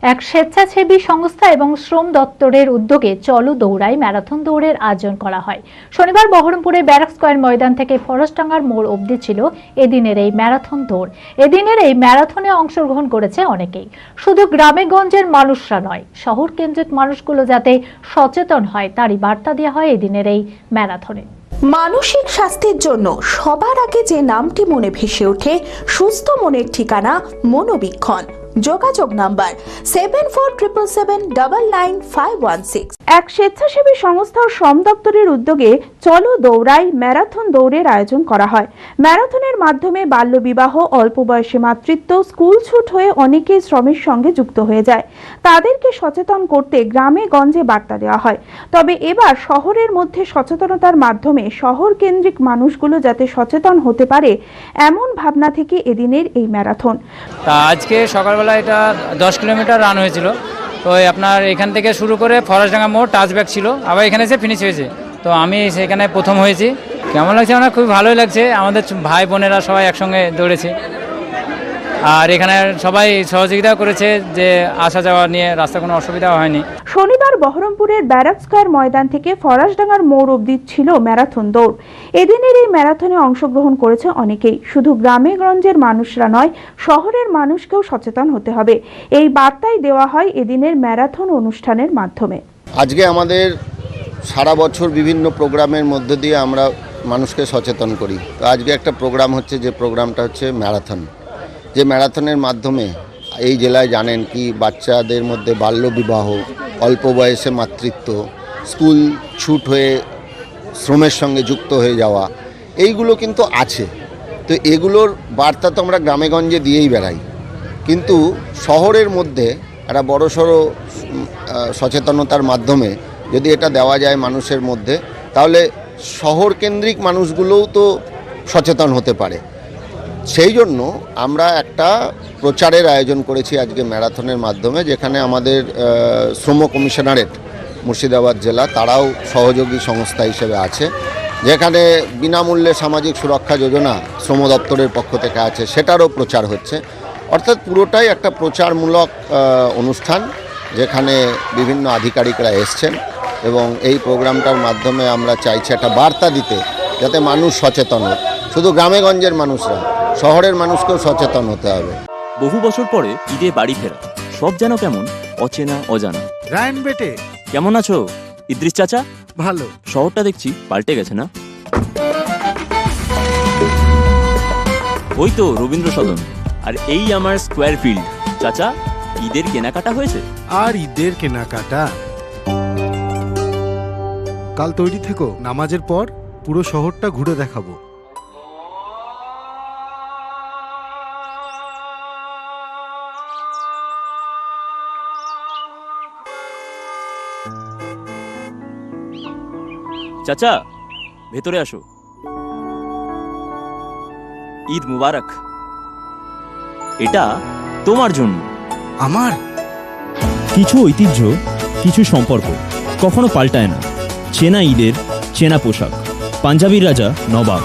এক স্বেচ্ছাসেবী সংস্থা এবং শ্রম দপ্তরের উদ্যোগে চলো দৌড়াই ম্যারাথন দৌড়ের আয়োজন করা হয়। শনিবার বহরমপুরে ব্যারাক স্কয়ার ময়দান থেকে ফরসডাঙ্গার মোড় অবধি ছিল এদিনের এই ম্যারাথন দৌড়। এদিনের এই ম্যারাথনে অংশগ্রহণ করেছে অনেকেই। শুধু গ্রামে গঞ্জের মানুষরা নয়, শহর কেন্দ্রিক মানুষগুলো যাতে সচেতন হয় তারই বার্তা দেওয়া হয় এদিনের এই ম্যারাথনে। মানসিক স্বাস্থ্যের জন্য সবার আগে যে নামটি মনে ভেসে ওঠে, সুস্থ মনের ঠিকানা মনোবীক্ষণ। যোগাযোগ নাম্বার 7477799516। এক স্বেচ্ছাসেবী সংস্থা ও শ্রম দপ্তরের উদ্যোগে চলো দৌড়াই ম্যারাথন দৌড়ের আয়োজন করা হয়। ম্যারাথনের মাধ্যমে বাল্যবিবাহ, অল্প বয়সে মাতৃত্ব, স্কুল ছুট হয়ে অনেকেই শ্রমের সঙ্গে যুক্ত হয়ে যায়। তাদেরকে সচেতন করতে গ্রামে গঞ্জে বার্তা দেওয়া হয়। তবে এবার শহরের মধ্যে সচেতনতার মাধ্যমে শহর কেন্দ্রিক মানুষগুলো যাতে সচেতন হতে পারে, এমন ভাবনা থেকে এদিনের এই ম্যারাথন। আজকে সকালবেলা এটা 10 কিলোমিটার রান হয়েছিল। তো আপনার এখান থেকে শুরু করে ফরসডাঙ্গা মোড় টাচব্যাক ছিল, আবার এখানে এসে ফিনিশ হয়েছে। তো আমি সেখানে প্রথম হয়েছি। কেমন লাগছে? আমার খুবই ভালোই লাগছে। আমাদের ভাই বোনেরা সবাই একসঙ্গে দৌড়েছে, আর এখানে সবাই সহযোগিতা করেছে যে আসা যাওয়া নিয়ে রাস্তা কোনো অসুবিধা হয়নি। শনিবার বহরমপুরের ব্যারাক স্কয়ার ময়দান থেকে ফরসডাঙ্গার মোড় অবধি ছিল ম্যারাথন দৌড়। এদিনের এই ম্যারাথনে অংশগ্রহণ করেছে অনেকেই। শুধু গ্রামে গঞ্জের মানুষরা নয়, শহরের মানুষকেও সচেতন হতে হবে, এই বার্তাই দেওয়া হয় এদিনের ম্যারাথন অনুষ্ঠানের মাধ্যমে। আজকে আমাদের সারা বছর বিভিন্ন প্রোগ্রামের মধ্য দিয়ে আমরা মানুষকে সচেতন করি। তো আজকে একটা প্রোগ্রাম হচ্ছে, যে প্রোগ্রামটা হচ্ছে ম্যারাথন। যে ম্যারাথনের মাধ্যমে এই জেলায় জানেন কি বাচ্চাদের মধ্যে বাল্যবিবাহ, অল্প বয়সে মাতৃত্ব, স্কুল ছুট হয়ে শ্রমের সঙ্গে যুক্ত হয়ে যাওয়া, এইগুলো কিন্তু আছে। তো এগুলোর বার্তা তো আমরা গ্রামেগঞ্জে দিয়েই বেড়াই, কিন্তু শহরের মধ্যে একটা বড়সড় সচেতনতার মাধ্যমে যদি এটা দেওয়া যায় মানুষের মধ্যে, তাহলে শহর কেন্দ্রিক মানুষগুলোও তো সচেতন হতে পারে। সেই জন্য আমরা একটা প্রচারের আয়োজন করেছি আজকে ম্যারাথনের মাধ্যমে, যেখানে আমাদের শ্রম কমিশনারেট মুর্শিদাবাদ জেলা তারাও সহযোগী সংস্থা হিসেবে আছে, যেখানে বিনামূল্যে সামাজিক সুরক্ষা যোজনা শ্রম দপ্তরের পক্ষ থেকে আছে, সেটারও প্রচার হচ্ছে। অর্থাৎ পুরোটাই একটা প্রচারমূলক অনুষ্ঠান, যেখানে বিভিন্ন আধিকারিকরা এসছেন এবং এই প্রোগ্রামটার মাধ্যমে আমরা চাইছি একটা বার্তা দিতে, যাতে মানুষ সচেতন হয়। শুধু গ্রামেগঞ্জের মানুষরা, শহরের মানুষকেও সচেতন হতে হবে। বহু বছর পরে ঈদে বাড়ি ফেরা, সব যেন কেমন অচেনা অজানা। রায়ন বেটে, কেমন আছো ইদ্রিস চাচা? ভালো। শহরটা দেখছি পাল্টে গেছে না? ওই তো রবীন্দ্র সদন, আর এই আমার স্কোয়ার ফিল্ড। চাচা, ঈদের কেনাকাটা হয়েছে? আর ঈদের কেনাকাটা? কাল তৈরি থেকো, নামাজের পর পুরো শহরটা ঘুরে দেখাবো। চাচা, ভেতরে আসো। ঈদ মুবারক। এটা তোমার জন্য। আমার কিছু ঐতিহ্য, কিছু সম্পর্ক কখনো পাল্টায় না। চেনা ঈদের চেনা পোশাক, পাঞ্জাবির রাজা নবাব।